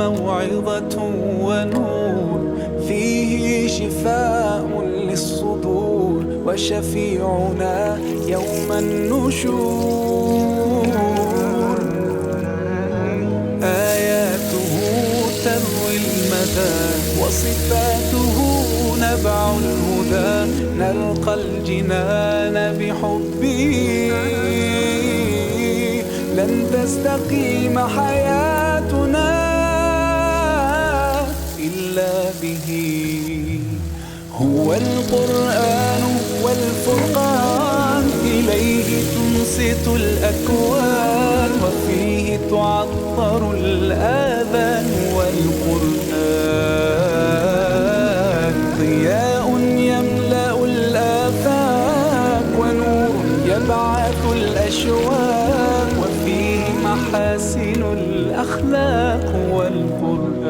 موعظة ونور، فيه شفاء للصدور وشفيعنا يوم النشور. آياته تروي المدى وصفاته نبع الهدى، نلقى الجنان بحبه، لن تستقيم حياتنا إلا به. هو القرآن والفرقان، إليه تنصت الأكوان، وفيه تعطر الآذان. والقرآن ضياء يملأ الآفاق، ونور يبعث الأشواق، وفيه محاسن الأخلاق. والقرآن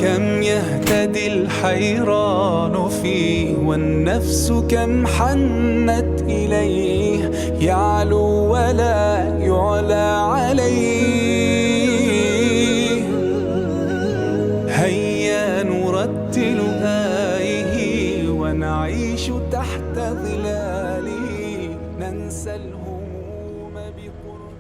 كم يهتدي الحيران فيه، والنفس كم حنت إليه، يعلو ولا يعلى عليه. هيا نرتل آيه ونعيش تحت ظلاله، ننسى الهموم بقربه.